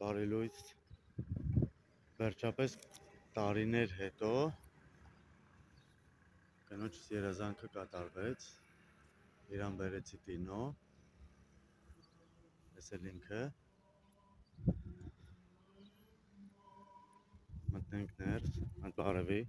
Բարելույթ վերջապես տարիներ հետո կնոջս երազանքը կատարվեց, իրան բերեցի կինո, ես էլ ինքը, մտնենք ներս, բարևի,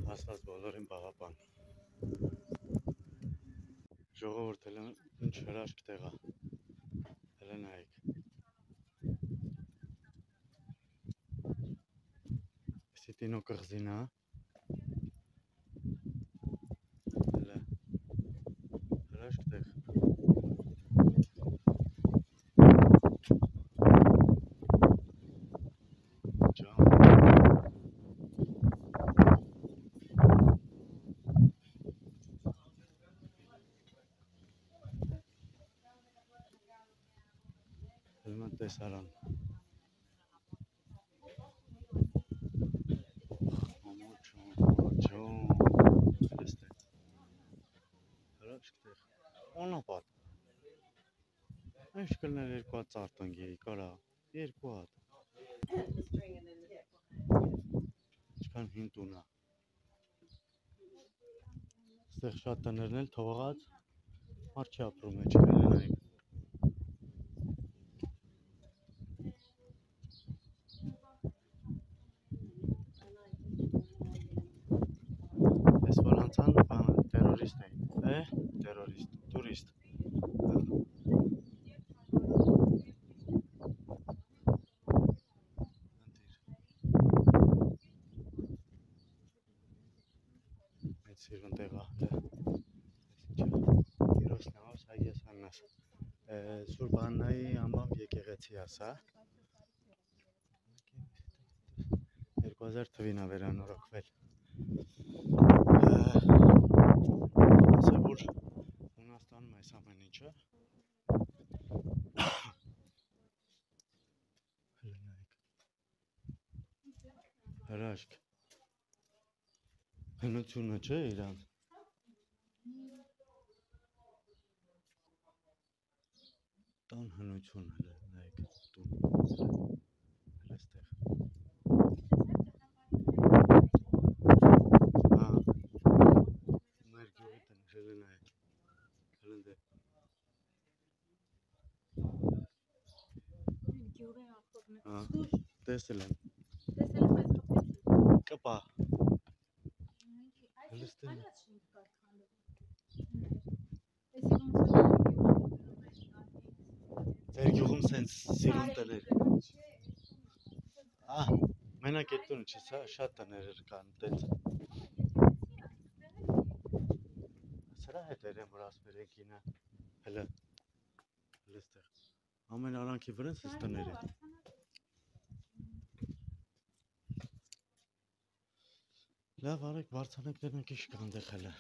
հասված բոլորին պաղապան, ժողովուրդ էլ ինչ հրաշք տեղա, էլ նայեք, Տինո կղզինա, հրաշք տեղ, հելման տեսարան, Անապատ, ինչ կլներ երկու հատ ծարտնգեի, կարա, երկու հատ, ինչքան հին տունա, ստեղ շատ տներն էլ թողած, մարդ չի ապրում է չել նայք, ես որ անցան տերորիստ էին, տերորիստ, տուրիստ, մեծ սիրվն տեղա, իրոսն ավս, հայես աննաս, Սուրբ Աննայի անբամբ եկեղեցի ասա, 2000 թվին ա վերանորոգվել, ասե որ Հունաստանում այս ամեն ինչը, հրաշք, հնությունը չէ իրան, տան հնություն հլը, նայք, տուն, հլստեղ, մեր գյուղի տնը, հլը նայք, հլնդե, տեսել եմ, կպա, հլստեղ, ձեր գյուղում սենց սիրուն տներ, մենակ էտ տունը չես, շատ տներ կան, տենց, սրա հետ երեմ, որ ասպեր եկինը, հլը, հլստեղ, ամեն արանքի վրենց ես տներ են, լավ արեք վարձանեք դրանք իշ կանդեղ հլը,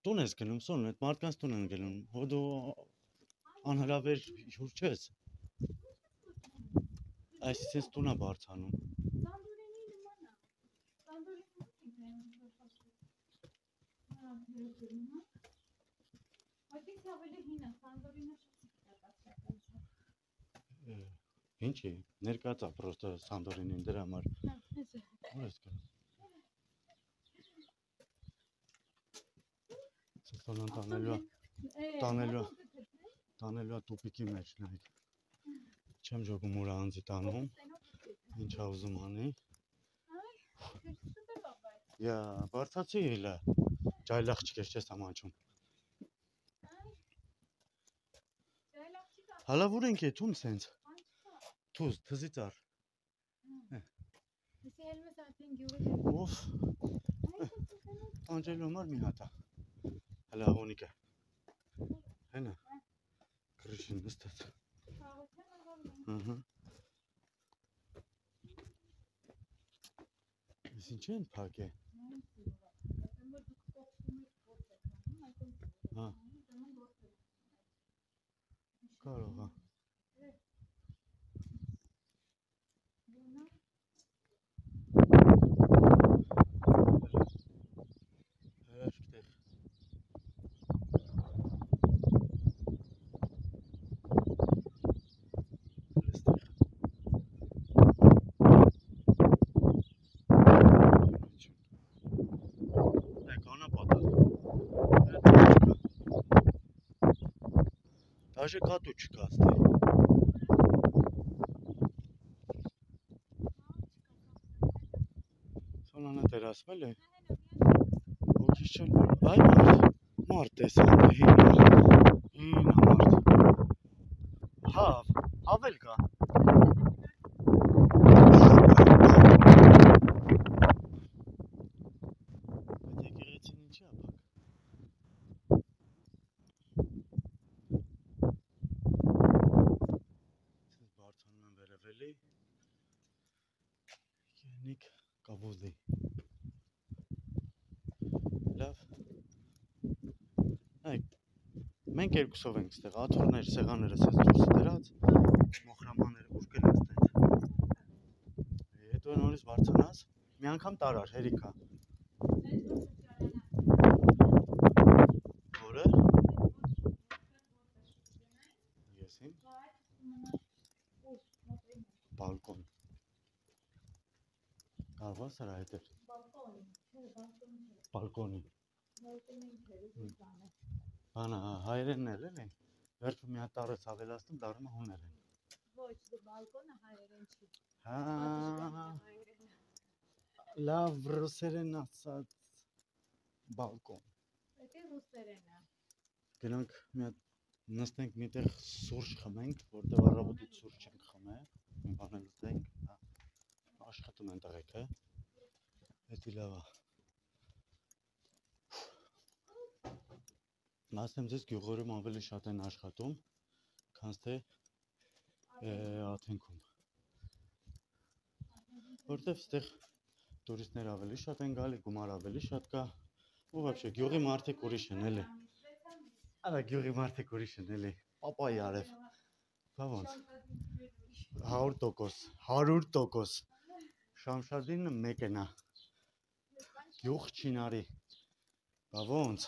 տուն ես գնում, սոն, այդ մարդկանց տուն են գնում, հոդու անհրավեր հյուր չես, այս սենց տուն է բարձանում, ինչի, ներկացա պրոստը Սանդորինին դրա համար, որ ես գնում, սեստոնան տանելու տուպիկի մեջ նայք, չեմ ժոգում ուր անձի տանում, ինչ ավզում անի, բարձացի իլը, ջայլախ չկես չես ամանչում, հալավ ուր ենք է թուն սենց, թուզ, թզի ծար, ով, անջելու համար մի հատա, հլա հոնիկը, հենա, կրիշին նստած, ես ինչ են պակ է, կարող է, Դաժե կատու չկա ստե։ Սոնանը դեր ասվել է։ Ոքիշ չեն այ մարդ տեսան հինա մարդ։ Հա, ավել կա։ Nik կավոզի լավ այ մենք երկուսով ենք ստեղ աթոռներ սեղանները սենց դուրս դրած մոխրամաները ուր գնաց տենց հետո նորից բարձրանաս մի անգամ տարար հերիքա որը եսին բալկոն Կարվա սրա հետեր բալկոնի բանա հայերենն էլ են վերջում մի հատ տարեց ավելացնում դառնում հուներ են ոչ բալկոնը հայերեն չի հա լավ ռուսերեն ասած բալկոն դա ռուսերեն է գնանք մի հատ նստենք միտեղ սուրճ խմենք որտեղ առավոտից սուրճ չենք խմել մի բան լուծենք աշխատում են տղեկ, հետի լավ է։ Ասեմ ձեզ գյուղերում ավելի շատ են աշխատում, քան թե Աթենքում։ Որտև ստեղ տուրիստներ ավելի շատ են գալի, գումար ավելի շատ կա, ու вообще գյուղի մարդիկ ուրիշ են էլի։ Արա գյուղի մարդիկ ուրիշ են էլի, պապայի արև։ Բա ոնց։ 100%։ Շամշադինը մեկ է նա, գյուղ չինարի, բա ոնց,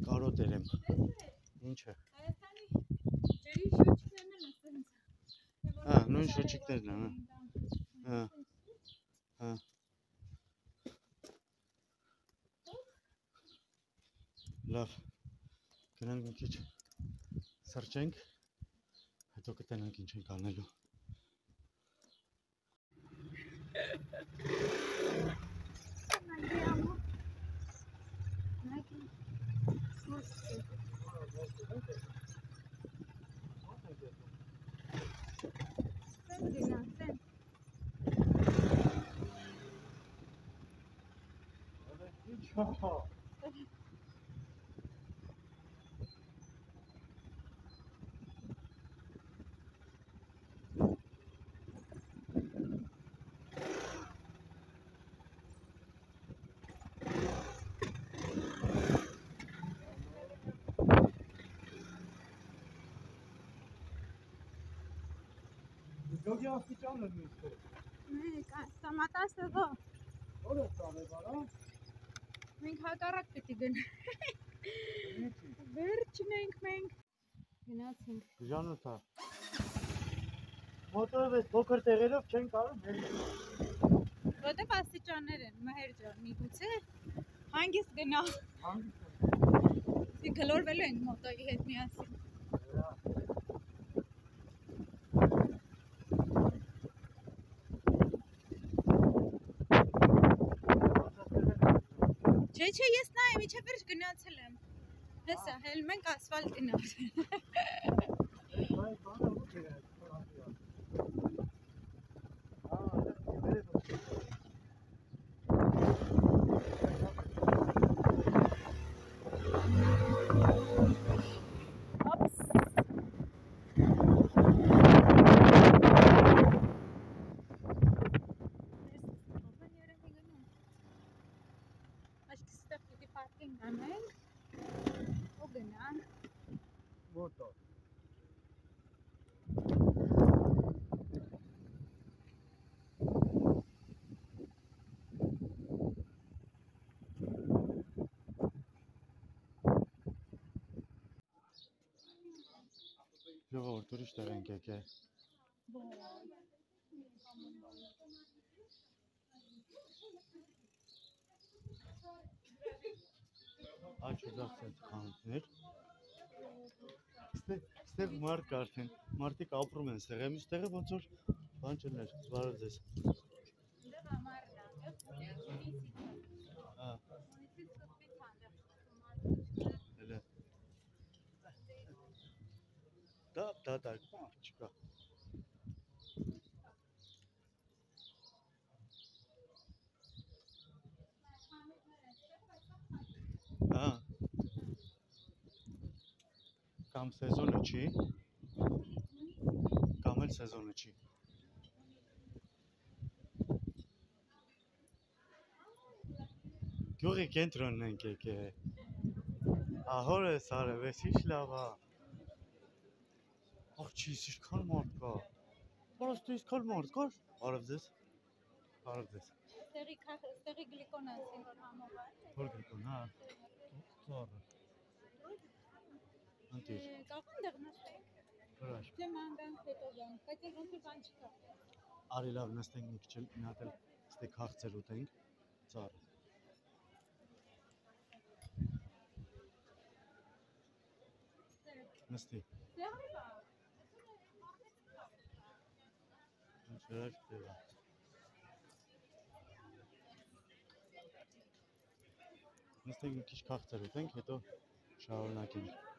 կարոտ երեմ, ինչ է, նույն շոչիկներն են, լավ, գնանք մի քիչ սրճենք, հետո կտենանք ինչ ենք անելու Գոգի աստիճանն եմ իստեղ։ Մենք ստամատասը ո։ Որը ստավ է բարա։ Մենք հակառակ պիտի գնանք։ Վերջն ենք մենք։ Գնացինք։ Ժանոթա։ Մոտորով էս փոքր տեղերով չեն կարող հերիք։ Որտեվ աստիճաններ են, մհեր ջան, միգուցե հանգիստ գնալ։ Մենք գլորվելու ենք մոտոյի հետ միասին։ Չէ, ես նայեմ, իչե վերջ գնացել եմ։ Հեսա, հել մենք ասվալտ գնալ։ Ժողովուրդ ուրիշ տեղ ենք եկել։ Աչ ուզած այդ խանութներ։ Ստեղ մարդ կա արդեն, մարդիկ ապրում են ստեղ, եմ ստեղը ոնց որ բան չներ, բարև ձեզ։ Դե համարն է, Հա, ունիցից սկսվի թանդը։ հələ։ Դա, չկա։ Հա։ Կամ սեզոնը չի, կամ էլ սեզոնը չի։ Գյուղի կենտրոնն ենք եկել։ Ահորես արևես, ինչ լավ է։ Աղջիս, ինչքան մարդ կա։ Պարոստը ինչքան մարդ կար։ Բարև ձեզ։ Բարև ձեզ։ Ստեղի գլիկոն ասին, որ համով է։ Որ գլիկոն, հա։ Ծառը։ Անտիր։ Կաղան դեղ նստենք։ Հրաշ։ Թե մանկանք հետո գանք, բայց էլ ոնց որ բան չկա։ Արի լավ նստենք մի քիչ, մի հատ էլ ստեկ հաղցեր ուտենք։ Ծառը։ Նստի։ Ինչ հրաշ տեղ է։ Նստենք մի քիչ քաղցր ուտենք, հետո շարունակենք։